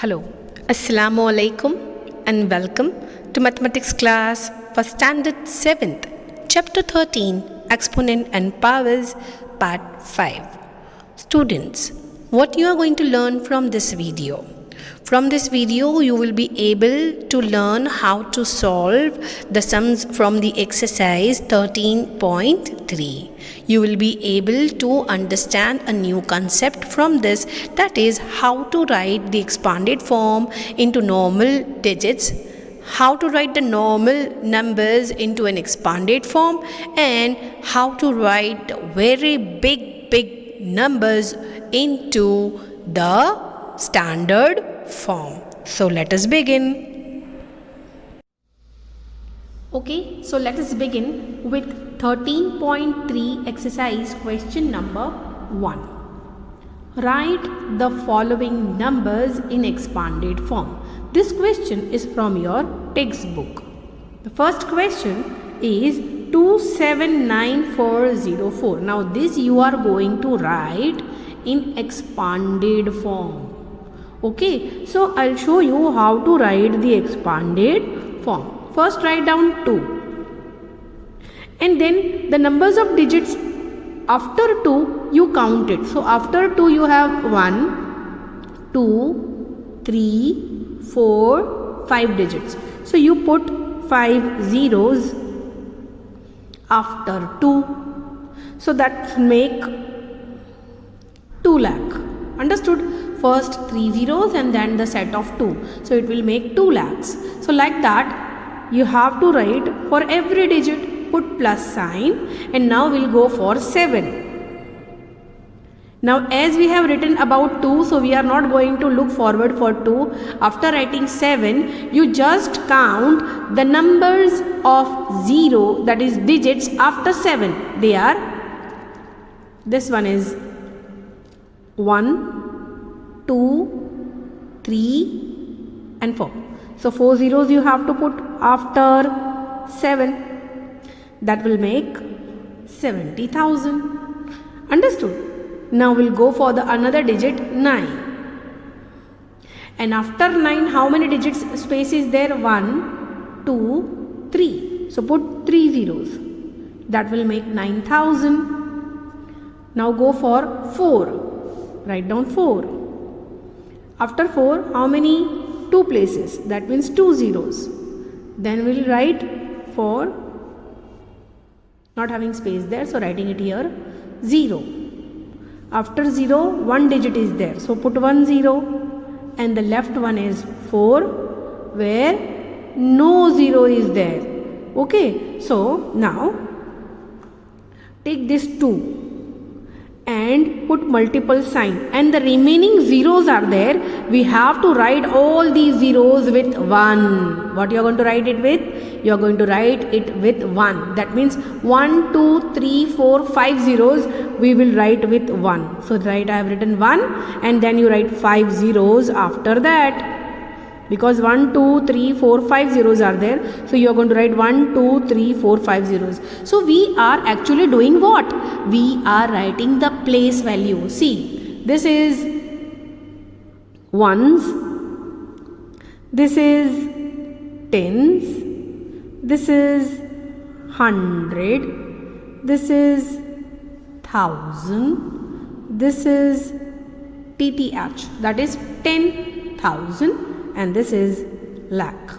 Hello, Assalamu alaikum and welcome to Mathematics class for Standard 7th, Chapter 13, Exponent and Powers, Part 5. Students, what you are going to learn from this video? From this video, you will be able to learn how to solve the sums from the exercise 13.3. You will be able to understand a new concept from this, that is how to write the expanded form into normal digits, how to write the normal numbers into an expanded form, and how to write very big numbers into the standard form. So let us begin. Okay, so let us begin with 13.3 exercise question number 1. Write the following numbers in expanded form. This question is from your textbook. The first question is 279404. Now this you are going to write in expanded form. Okay, so I'll show you how to write the expanded form. First write down 2 and then the numbers of digits after 2 you count it. So after 2 you have 1, 2, 3, 4, 5 digits. So you put 5 zeros after 2. So that make 2 lakh. Understood? First 3 zeros and then the set of 2. So it will make 2 lakhs. So like that you have to write for every digit, put plus sign, and now we'll go for 7. Now as we have written about 2, so we are not going to look forward for 2. After writing 7, you just count the numbers of 0, that is digits after 7. They are, this one is 1, 2, 3 and 4. So 4 zeros you have to put after 7. That will make 70,000. Understood? Now we'll go for the another digit 9. And after 9 how many digits space is there? 1, 2, 3. So put 3 zeros. That will make 9,000. Now go for 4. Write down 4. After 4, how many? 2 places. That means 2 zeros. Then we'll write for, not having space there, so writing it here, 0. After 0, 1 digit is there. So put 1 0 and the left one is 4 where no 0 is there. Okay. So now take this 2. And put multiple sign, and the remaining zeros are there. We have to write all these zeros with 1. What you are going to write it with? You are going to write it with 1. That means 1, 2, 3, 4, 5 zeros we will write with 1. So I have written 1 and then you write 5 zeros after that. Because 1, 2, 3, 4, 5 zeros are there. So you are going to write 1, 2, 3, 4, 5 zeros. So we are actually doing what? We are writing the place value. See, this is ones, this is tens, this is 100, this is 1000, this is TTH, that is 10,000. And this is lakh.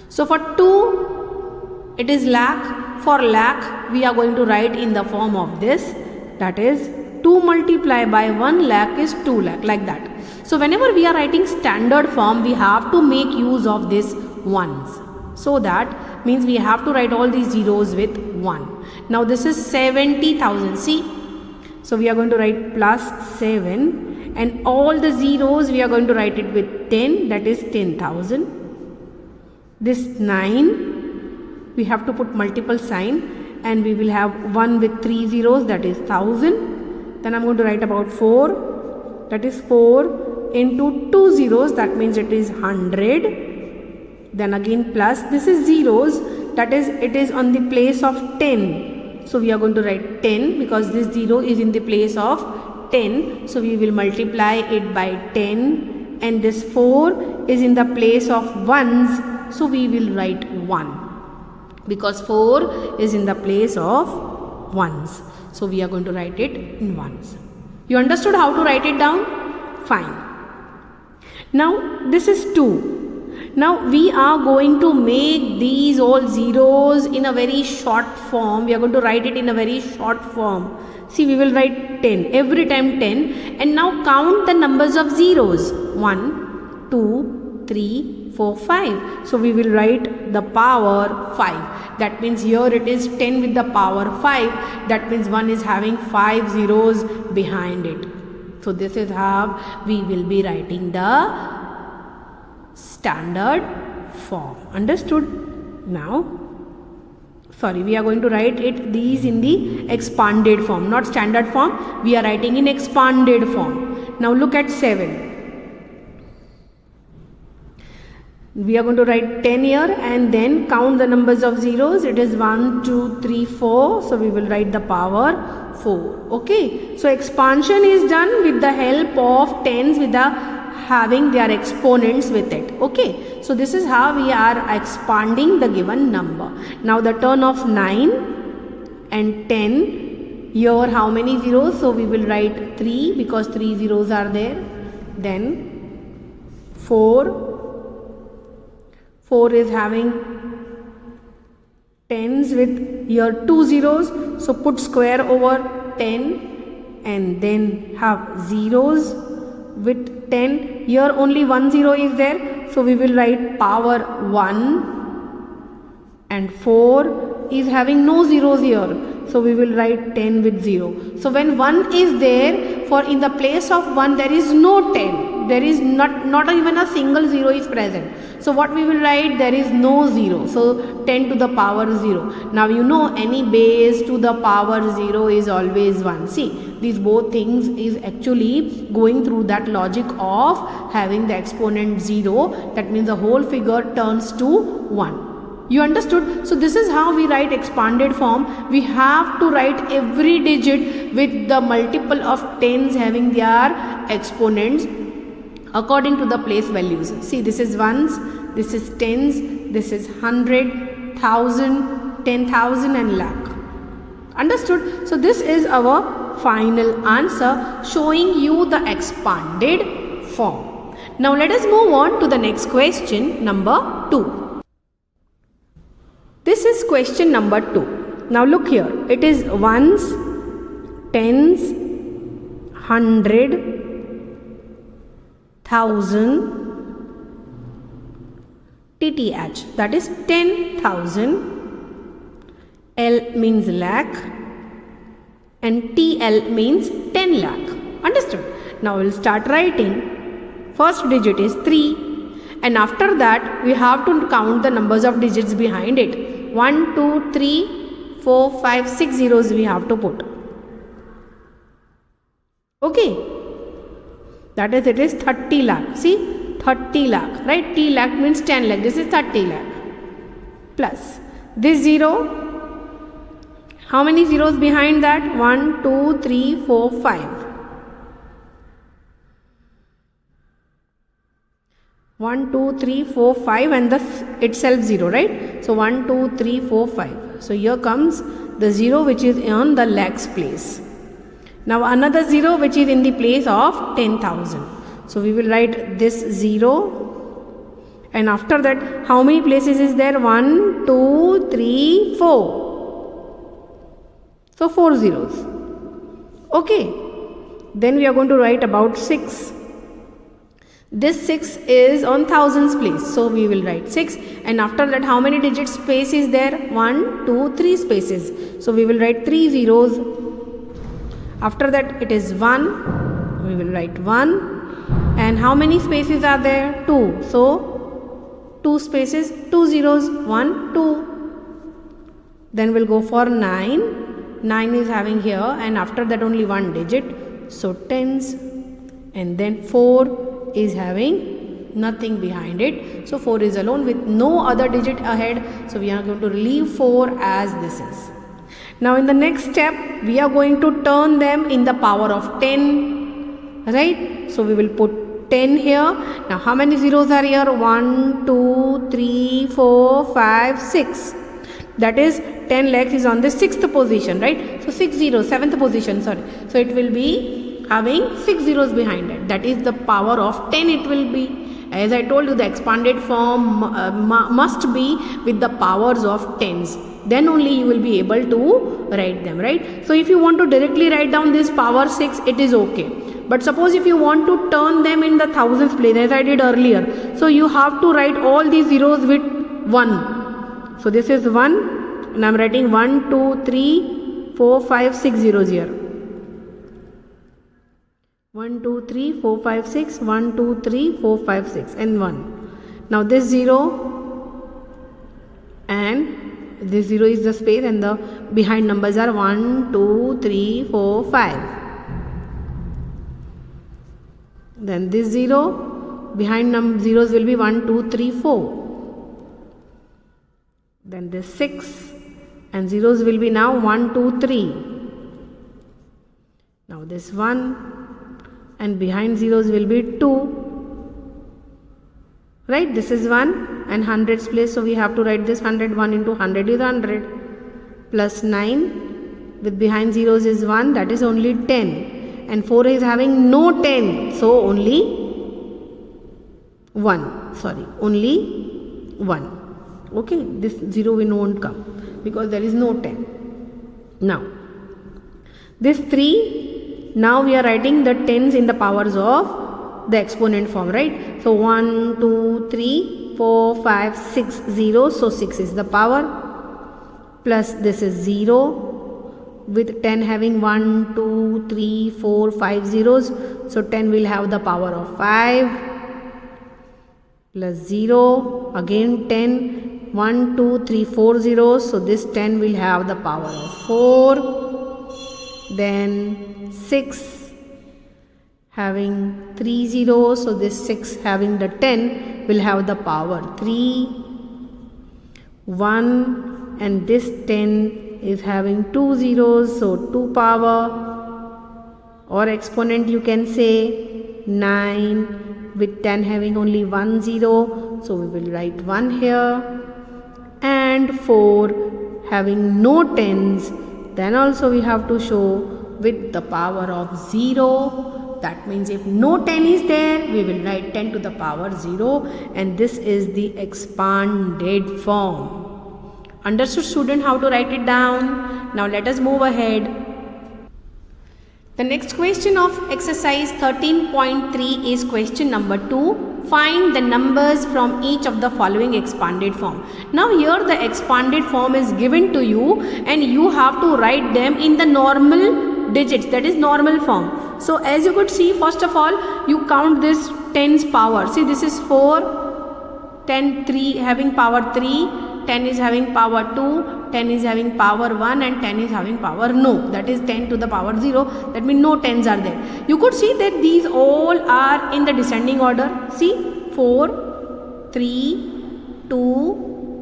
So for 2 it is lakh. For lakh we are going to write in the form of this, that is 2 multiplied by 1 lakh is 2 lakh, like that. So whenever we are writing standard form we have to make use of this ones. So that means we have to write all these zeros with 1. Now this is 70,000. See, so we are going to write plus 7. And all the zeros we are going to write it with 10, that is 10,000. This 9, we have to put multiple sign and we will have 1 with 3 zeros, that is 1000. Then I'm going to write about 4, that is 4 into 2 zeros, that means it is 100. Then again plus, this is zeros, that is it is on the place of 10. So we are going to write 10 because this 0 is in the place of 10. So we will multiply it by 10 and this 4 is in the place of ones, so we will write 1 because 4 is in the place of ones. So we are going to write it in ones. You understood how to write it down? Fine. Now this is 2. Now we are going to make these all zeros in a very short form. We are going to write it in a very short form. See, we will write 10. Every time 10. And now count the numbers of zeros. 1, 2, 3, 4, 5. So we will write the power 5. That means here it is 10 with the power 5. That means 1 is having 5 zeros behind it. So this is how we will be writing the standard form. Understood? Now, sorry, we are going to write these in the expanded form, not standard form. We are writing in expanded form. Now look at 7. We are going to write 10 here and then count the numbers of zeros. It is 1, 2, 3, 4. So we will write the power 4. Okay. So expansion is done with the help of tens with the having their exponents with it. Okay. So this is how we are expanding the given number. Now the turn of 9 and 10. Here how many zeros? So we will write 3 because 3 zeros are there. Then 4. 4 is having tens with here 2 zeros. So put square over 10 and then have zeros with 10. Here only 1 0 is there. So we will write power 1 and 4 is having no zeros here. So we will write 10 with 0. So when 1 is there, for in the place of 1 there is no 10. There is not even a single 0 is present. So what we will write? There is no 0. So 10 to the power 0. Now you know any base to the power 0 is always 1. See, these both things is actually going through that logic of having the exponent 0. That means the whole figure turns to 1. You understood? So this is how we write expanded form. We have to write every digit with the multiple of tens having their exponents according to the place values. See, this is ones, this is tens, this is 100, 1000, 10,000 and lakh. Understood? So this is our final answer showing you the expanded form. Now let us move on to the next question, number 2. This is question number 2. Now look here. It is ones, tens, 100, 1000, TTH, that is 10,000, L means lakh and TL means 10 lakh. Understood? Now we will start writing. First digit is 3 and after that we have to count the numbers of digits behind it. 1, 2, 3, 4, 5, 6 zeros we have to put. Okay. That is, it is 30 lakh. See, 30 lakh, right? T lakh means 10 lakh. This is 30 lakh. Plus this 0. How many zeros behind that? 1, 2, 3, 4, 5. 1, 2, 3, 4, 5 and the itself 0, right? So 1, 2, 3, 4, 5. So here comes the 0 which is on the lakhs place. Now another 0 which is in the place of 10,000. So we will write this 0 and after that how many places is there? 1, 2, 3, 4. So 4 zeros. Okay. Then we are going to write about 6. This 6 is on thousands place. So we will write 6 and after that how many digit space is there? 1, 2, 3 spaces. So we will write 3 zeros. After that it is 1, we will write 1 and how many spaces are there? 2. So 2 spaces, 2 zeros, 1, 2. Then we'll go for 9. 9 is having here and after that only 1 digit. So tens and then 4 is having nothing behind it. So 4 is alone with no other digit ahead. So we are going to leave 4 as this is. Now in the next step, we are going to turn them in the power of 10, right? So we will put 10 here. Now how many zeros are here? 1, 2, 3, 4, 5, 6. That is 10 lakhs is on the 6th position, right? So 6 zeros, 7th position, sorry. So it will be having 6 zeros behind it. That is the power of 10 it will be. As I told you, the expanded form must be with the powers of tens. Then only you will be able to write them, right? So if you want to directly write down this power 6, it is okay. But suppose if you want to turn them in the thousands place, as I did earlier, so you have to write all these zeros with 1. So this is 1, and I am writing 1, 2, 3, 4, 5, 6 zeros here. 1, 2, 3, 4, 5, 6, 1, 2, 3, 4, 5, 6, and 1. Now this 0 and this 0 is the space, and the behind numbers are 1, 2, 3, 4, 5. Then this 0, behind zeros will be 1, 2, 3, 4. Then this 6, and zeros will be now 1, 2, 3. Now this 1, and behind zeros will be 2. Right? This is 1 and hundreds place, so we have to write this 100. 1 into 100 is 100. Plus 9 with behind zeros is 1, that is only 10. And 4 is having no 10, so only 1. Sorry, only 1. Okay, this 0 won't come because there is no 10. Now, this 3, now we are writing the tens in the powers of the exponent form, right? So 1, 2, 3, 4, 5, 6 zeros, so 6 is the power. Plus this is 0. With 10 having 1, 2, 3, 4, 5 zeros. So 10 will have the power of 5. Plus 0. Again 10. 1, 2, 3, 4 zeros. So this 10 will have the power of 4. Then 6 having 3 zeros. So this 6 having the 10 will have the power 3. 1 and this 10 is having 2 zeros, so 2 power, or exponent you can say 9 with 10 having only 1 zero, so we will write 1 here, and 4 having no tens, then also we have to show with the power of 0. That means if no 10 is there, we will write 10 to the power 0, and this is the expanded form. Understood, student, how to write it down? Now let us move ahead. The next question of exercise 13.3 is question number 2. Find the numbers from each of the following expanded form. Now here the expanded form is given to you and you have to write them in the normal digits, that is normal form. So as you could see, first of all you count this 10's power. See, this is 4, 10, 3 having power 3. 10 is having power 2, 10 is having power 1, and 10 is having power no. That is 10 to the power 0. That means no 10s are there. You could see that these all are in the descending order. See, 4, 3, 2,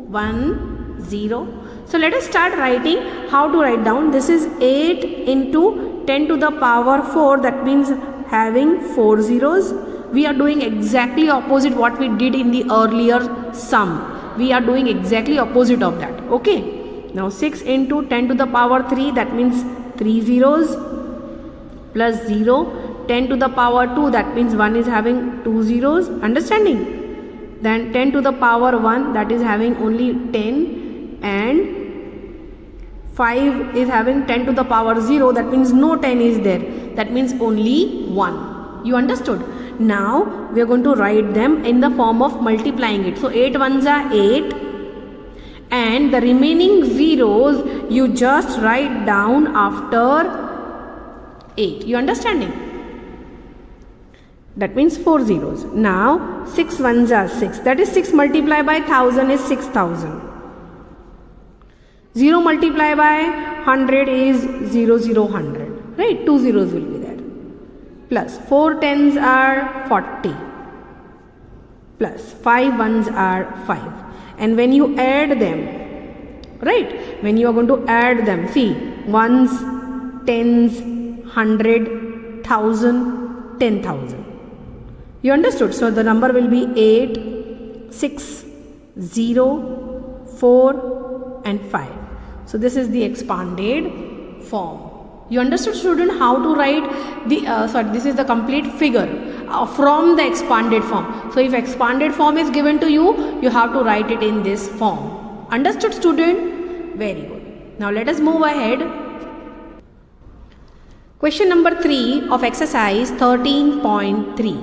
1, 0. So let us start writing. How to write down? This is 8 into 10 to the power 4. That means having 4 zeros. We are doing exactly opposite what we did in the earlier sum. We are doing exactly opposite of that. Okay. Now 6 into 10 to the power 3, that means 3 zeros, plus 0. 10 to the power 2, that means 1 is having 2 zeros. Understanding? Then 10 to the power 1, that is having only 10, and 5 is having 10 to the power 0, that means no 10 is there. That means only 1. You understood? Now we are going to write them in the form of multiplying it. So 8 ones are 8, and the remaining zeros you just write down after 8. You understanding? That means 4 zeros. Now 6 ones are 6. That is 6 multiplied by 1000 is 6000. 0 multiplied by 100 is 100. Right? 2 zeros will be there. Plus 4 tens are 40, plus 5 ones are 5, and when you add them, right, when you are going to add them, see, ones, tens, 100, 1000, 10,000. You understood? So the number will be 8, 6, 0, 4 and 5. So this is the expanded form. You understood, student, how to write the this is the complete figure from the expanded form. So if expanded form is given to you, you have to write it in this form. Understood, student? Very good. Now let us move ahead. Question number 3 of exercise 13.3.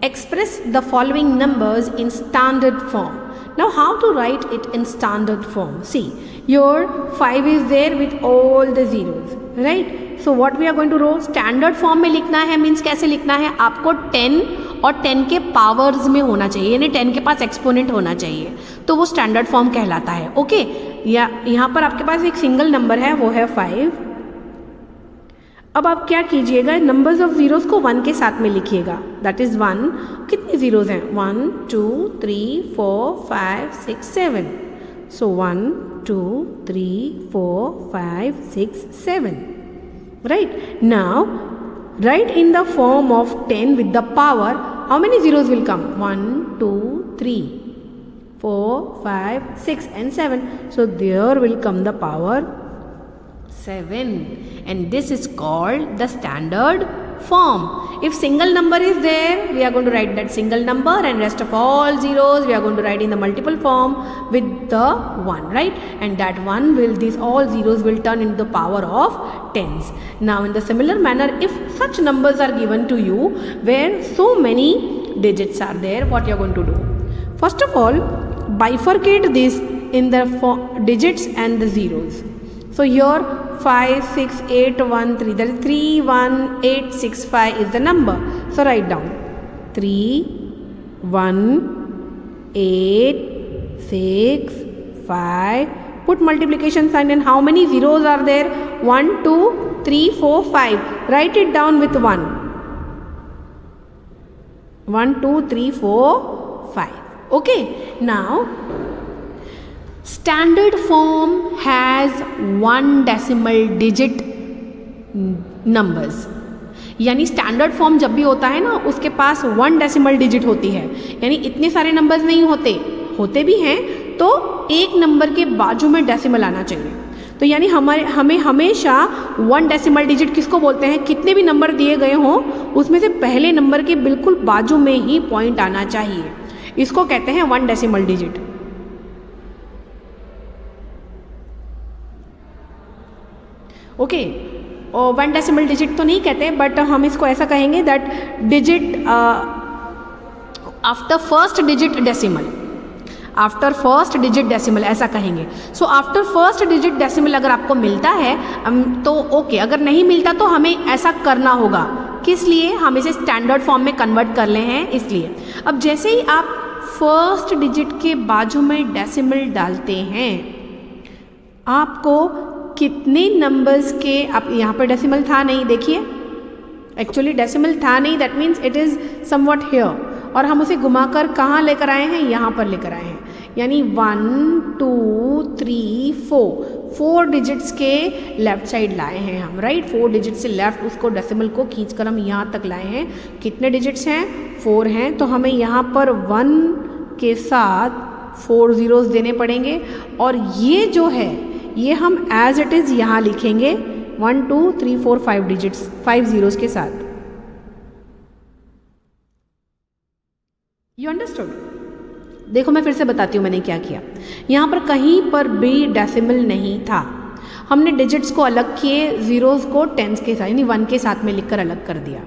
Express the following numbers in standard form. Now how to write it in standard form? See, your 5 is there with all the zeros, right? So what we are going to do, standard form में लिखना है, means कैसे लिखना है, आपको 10 और 10 के powers में होना चाहिए, यानी 10 के पास एक्सपोनेंट होना चाहिए, तो वो स्टैंडर्ड फॉर्म कहलाता है. ओके, या यहाँ पर आपके पास एक सिंगल नंबर है, वो है 5. अब आप क्या कीजिएगा, नंबर्स ऑफ जीरोस को 1 के साथ में लिखिएगा. That is 1. कितने जीरोस हैं? 1 2 3 4 5 6 7. सो 1 2 3 4 5 6 7. Right. Now right in the form of 10 with the power. How many zeros will come? 1 2 3 4 5 6 and 7. So there will come the power 7, and this is called the standard form. If single number is there, we are going to write that single number, and rest of all zeros we are going to write in the multiple form with the 1, right? And that 1 will, these all zeros will turn into the power of tens. Now in the similar manner, if such numbers are given to you where so many digits are there, what you are going to do? First of all, bifurcate this in the digits and the zeros. So here 5 6 8 1 3, that is 3 1 8 6 5 is the number. So write down 3 1 8 6 5. Put multiplication sign, and how many zeros are there? 1 2 3 4 5. Write it down with 1. 1 2 3 4 5. Okay, now standard form has 1 decimal digit numbers. यानी standard form जब भी होता है ना, उसके पास 1 decimal digit होती है, यानी इतने सारे नंबर्स नहीं होते, होते भी हैं तो एक नंबर के बाजू में डेसिमल आना चाहिए. तो यानी हमें हमेशा 1 डेसिमल डिजिट किसको बोलते हैं? कितने भी नंबर दिए गए हों उसमें से पहले नंबर के बिल्कुल बाजू में ही पॉइंट आना चाहिए, इसको कहते हैं 1 decimal digit. Okay, 1 decimal digit तो नहीं कहते, बट हम इसको ऐसा कहेंगे that digit after first digit decimal, after first digit decimal ऐसा कहेंगे. So after first digit decimal अगर आपको मिलता है तो ओके, अगर नहीं मिलता तो हमें ऐसा करना होगा. किस लिए? हम इसे स्टैंडर्ड फॉर्म में कन्वर्ट कर ले हैं इसलिए. अब जैसे ही आप फर्स्ट डिजिट के बाजू में डेसिमल डालते हैं, आपको कितने नंबर्स के, आप यहाँ पर डेसिमल था नहीं, देखिए एक्चुअली डेसिमल था नहीं, that means it is somewhat here, और हम उसे घुमाकर कहाँ लेकर आए हैं? यहाँ पर लेकर आए हैं. यानी 1 2 3 4 डिजिट्स के लेफ्ट साइड लाए हैं हम, राइट. 4 डिजिट से लेफ्ट उसको डेसिमल को खींचकर हम यहाँ तक लाए हैं. कितने डिजिट्स हैं? 4 हैं. तो हमें यहाँ पर 1 के साथ 4 जीरोस देने पड़ेंगे, और ये जो है ये हम एज इट इज़ यहाँ लिखेंगे 1 2 3 4 5 डिजिट्स 5 जीरोस के साथ. You understood? देखो मैं फिर से बताती हूँ मैंने क्या किया. यहाँ पर कहीं पर भी डेसिमल नहीं था, हमने डिजिट्स को अलग किए, जीरोस को टेंस के साथ यानी 1 के साथ में लिखकर अलग कर दिया.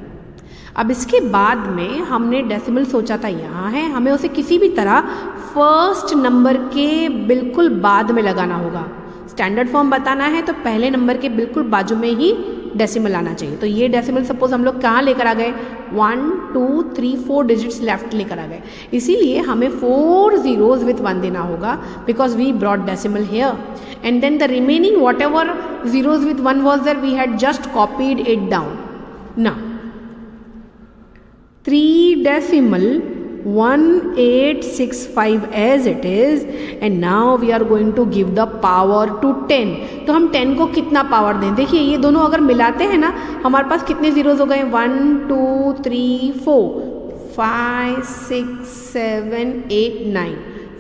अब इसके बाद में हमने डेसिमल सोचा था यहाँ है, हमें उसे किसी भी तरह फर्स्ट नंबर के बिल्कुल बाद में लगाना होगा. स्टैंडर्ड फॉर्म बताना है तो पहले नंबर के बिल्कुल बाजू में ही डेसिमल आना चाहिए. तो ये डेसिमल सपोज हम लोग कहाँ लेकर आ गए? 1 2 3 4 डिजिट्स लेफ्ट लेकर आ गए, इसीलिए हमें 4 जीरोस विथ 1 देना होगा, because we brought decimal here, and then the remaining whatever zeros with 1 was there, we had just copied it down. Now 3 decimal 1865 as it is, and now we are going to give the power to 10. तो हम 10 को कितना power दें? देखिए ये दोनों अगर मिलाते हैं ना, हमारे पास कितने जीरोस हो गए? 1 2 3 4 5 6 7 8 9,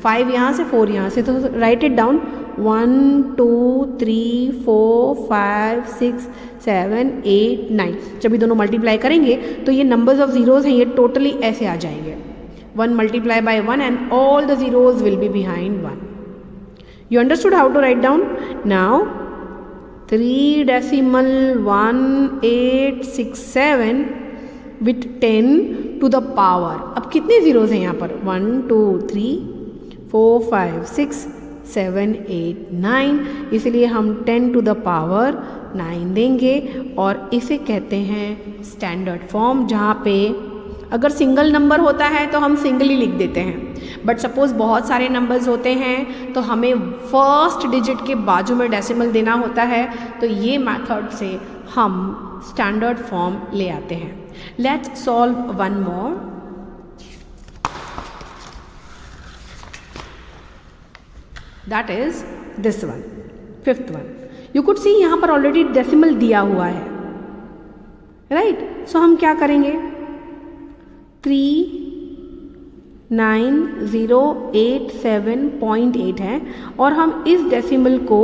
5 यहाँ से 4 यहाँ से, तो राइट इट डाउन 1 2 3 4 5 6 7 8 9। जब ये दोनों मल्टीप्लाई करेंगे तो ये नंबर्स ऑफ जीरोज हैं, ये टोटली ऐसे आ जाएंगे 1 multiply by 1 and all the zeros will be behind 1. You understood how to write down? Now 3.1867 with 10 to the power. अब कितने जीरोज हैं यहाँ पर? 1 2 3 4 5 6 7 8 9, इसलिए हम 10 to the power 9 देंगे और इसे कहते हैं स्टैंडर्ड फॉर्म, जहाँ पे अगर सिंगल नंबर होता है तो हम सिंगल ही लिख देते हैं, बट सपोज बहुत सारे नंबर्स होते हैं तो हमें फर्स्ट डिजिट के बाजू में डेसिमल देना होता है, तो ये मेथड से हम स्टैंडर्ड फॉर्म ले आते हैं. Let's solve one more. That is this one, fifth one. You could see यहाँ पर ऑलरेडी डेसिमल दिया हुआ है, राइट? सो हम क्या करेंगे? 39087.8 है और हम इस डेसिमल को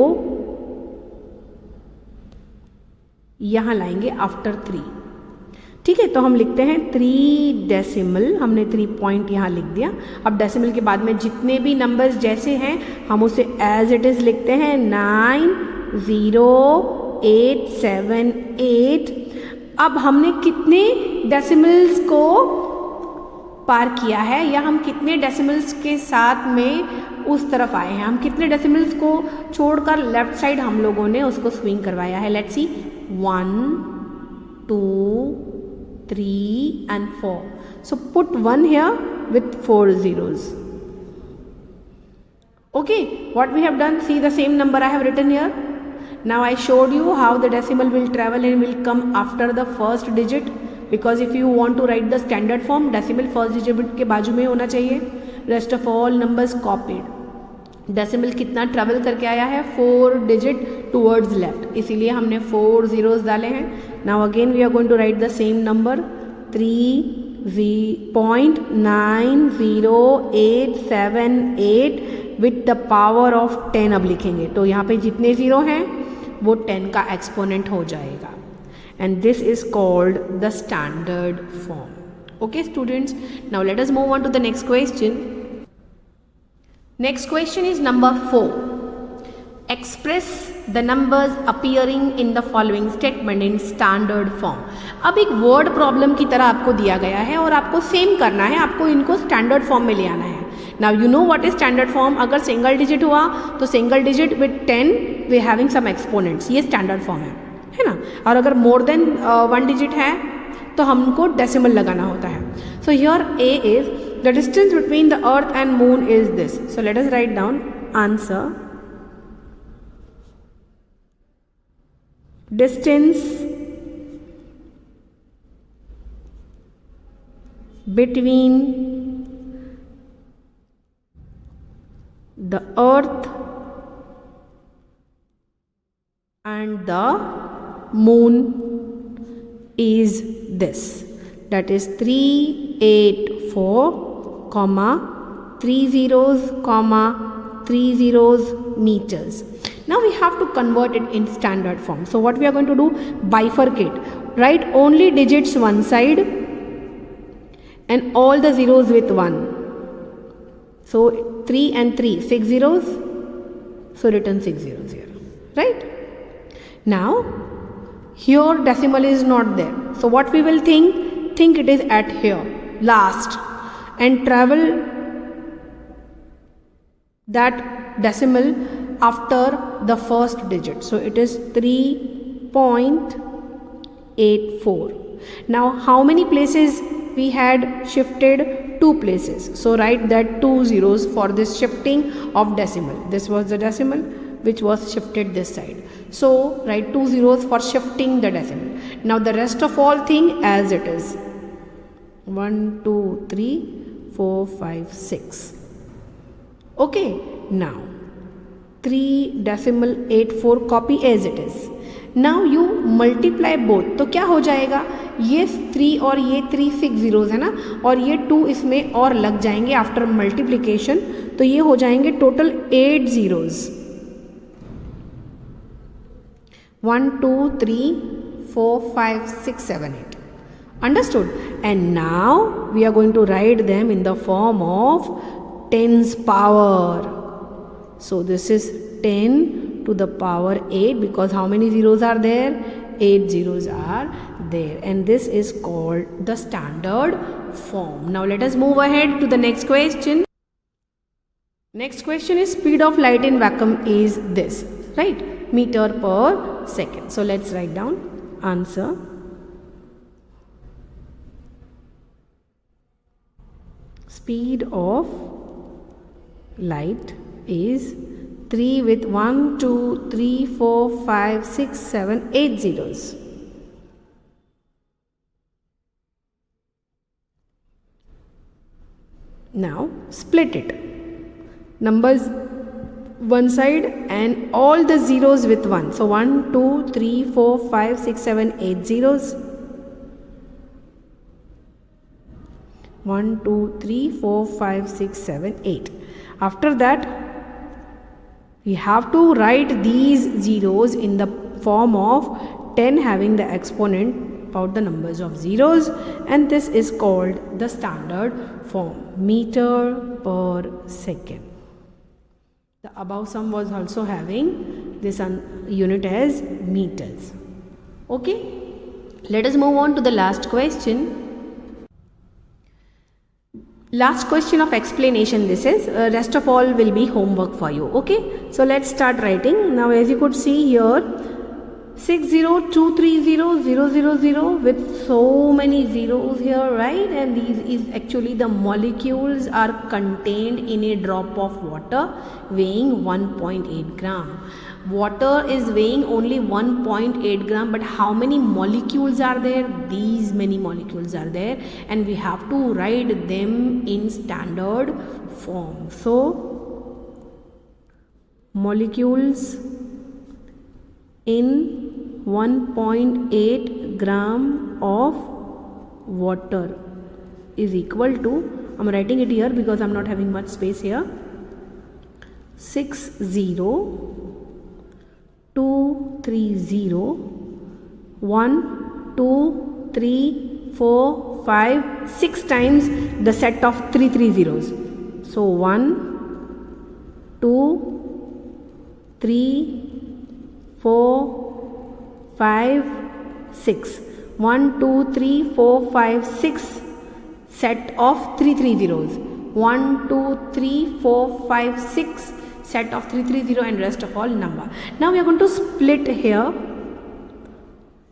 यहां लाएंगे आफ्टर 3. ठीक है, तो हम लिखते हैं 3 डेसिमल, हमने 3 पॉइंट यहां लिख दिया. अब डेसिमल के बाद में जितने भी नंबर्स जैसे हैं हम उसे एज इट इज लिखते हैं 90878. अब हमने कितने डेसिमल्स को पार किया है, या हम कितने डेसिमल्स के साथ में उस तरफ आए हैं, हम कितने डेसिमल्स को छोड़कर लेफ्ट साइड हम लोगों ने उसको स्विंग करवाया है. Let's see, 1 2 3 and 4. So put 1 here with 4 zeros. Okay, what we have done, see the same number I have written here. Now I showed you how the decimal will travel and will come after the first digit, because if you want to write the standard form, decimal first digit के बाजू में होना चाहिए. Rest of all numbers copied. Decimal कितना travel करके आया है? 4 digit towards left, इसीलिए हमने 4 zeros डाले हैं. Now again we are going to write the same number 3.90878 with the power of 10 अब लिखेंगे, तो यहाँ पे जितने ज़ीरो हैं वो 10 का एक्सपोनेंट हो जाएगा. And this is called the standard form. Okay students, now let us move on to the next question. Next question is number 4. Express the numbers appearing in the following statement in standard form. अब एक word problem की तरह आपको दिया गया है और आपको सेम करना है, आपको इनको स्टैंडर्ड फॉर्म में ले आना है. Now you know what is standard form. अगर सिंगल डिजिट हुआ तो single digit with 10 we having some exponents, ये स्टैंडर्ड फॉर्म है ना. और अगर मोर देन 1 डिजिट है तो हमको डेसिमल लगाना होता है. So here A is the distance between the earth and moon is this. So let us write down answer. Distance between the earth and the moon is this. That is 384, 3 zeros, 3 zeros meters. Now we have to convert it in standard form. So what we are going to do? Bifurcate. Write only digits one side and all the zeros with 1. So 3 and 3, 6 zeros. So written 6 zeros here. Right? Now here decimal is not there. So what we will think? Think it is at here, last, and travel that decimal after the first digit. So it is 3.84. Now how many places we had shifted? 2 places. So write that 2 zeros for this shifting of decimal. This was the decimal which was shifted this side. So write 2 zeros for shifting the decimal. Now the rest of all thing as it is. 1 2 3 4 5 6. Okay, now 3.84 copy as it is. Now you multiply both, तो क्या हो जाएगा, ये 3 और ये 3 6 zeros है ना, और ये 2 इसमें और लग जाएंगे आफ्टर मल्टीप्लिकेशन, तो ये हो जाएंगे total 8 zeros. 1 2 3 4 5 6 7 8. Understood? And now we are going to write them in the form of tens power. So this is 10 to the power 8, because how many zeros are there? 8 zeros are there, and this is called the standard form. Now let us move ahead to the next question. Next question is speed of light in vacuum is this, right? Meter per second. So let's write down answer. Speed of light is 3 with 1 2 3 4 5 6 7 8 zeros. Now split it. Numbers one side and all the zeros with 1. So 1 2 3 4 5 6 7 8 zeros. 1 2 3 4 5 6 7 8. After that we have to write these zeros in the form of 10 having the exponent about the numbers of zeros, and this is called the standard form, meter per second. The above sum was also having this unit as meters. Okay, let us move on to the last question. Last question of explanation this is, rest of all will be homework for you. Okay, so let's start writing. Now as you could see here, 60230 with so many zeros here, right? And these is actually the molecules are contained in a drop of water weighing 1.8 gram. Water is weighing only 1.8 gram, but how many molecules are there? These many molecules are there, and we have to write them in standard form. So molecules in 1.8 gram of water is equal to, I'm writing it here because I'm not having much space here, 60230 1 2 3 4 5 6 times the set of 3 zeros. So 1 2 3 4 5 6. 1 2 3 4 5 6 set of 3 zeros. 1 2 3 4 5 6 set of 3 and rest of all number. Now we are going to split here,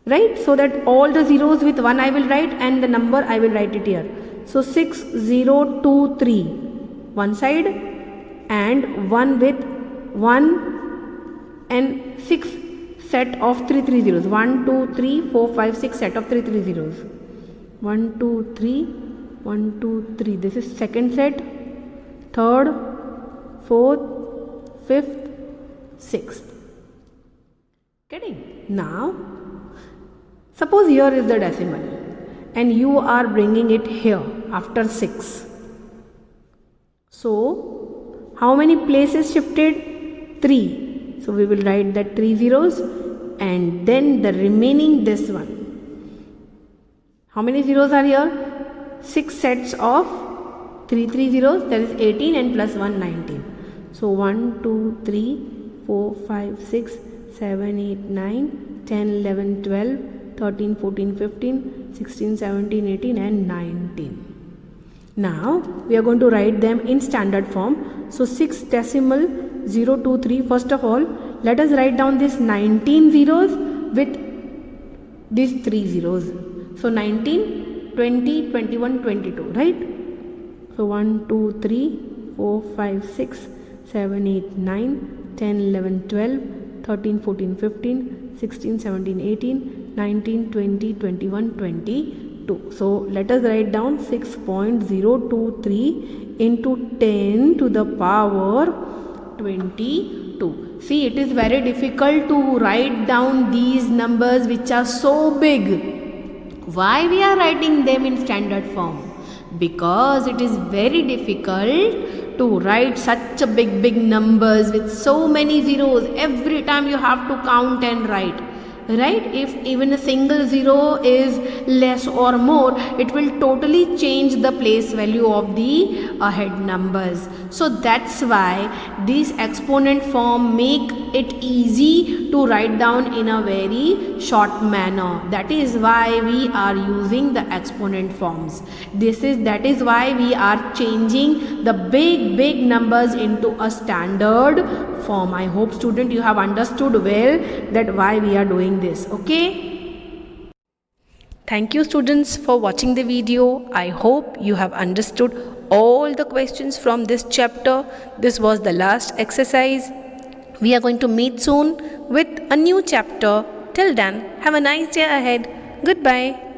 right? So that all the zeros with 1 I will write and the number I will write it here. So 6023 one side and 1 with 1 and 6 set of 3 zeros. 1 2 3 4 5 6 set of 3 zeros. 1 2 3 1 2 3. This is second set, third, fourth, fifth, sixth. Getting? Now suppose here is the decimal and you are bringing it here after 6. So how many places shifted? 3. So we will write that 3 zeros and then the remaining this one. How many zeros are here? 6 sets of 3 zeros, that is 18 and plus 1 19. So 1 2 3 4 5 6 7 8 9 10 11 12 13 14 15 16 17 18 and 19. Now we are going to write them in standard form. So 6.023. First of all, let us write down this 19 zeros with these 3 zeros. So 19, 20, 21, 22, right? So 1 2 3 4 5 6 7 8 9 10 11 12 13 14 15 16 17 18 19 20 21 22. So let us write down 6.023 into 10 to the power 22. See, it is very difficult to write down these numbers which are so big. Why we are writing them in standard form? Because it is very difficult to write such a big numbers with so many zeros. Every time you have to count and write. Right? If even a single zero is less or more, it will totally change the place value of the ahead numbers. So that's why this exponent form make it easy to write down in a very short manner. That is why we are using the exponent forms. That is why we are changing the big numbers into a standard form. I hope student you have understood well that why we are doing this. Okay, thank you students for watching the video. I hope you have understood all the questions from this chapter. This was the last exercise. We are going to meet soon with a new chapter. Till then, have a nice day ahead. Goodbye.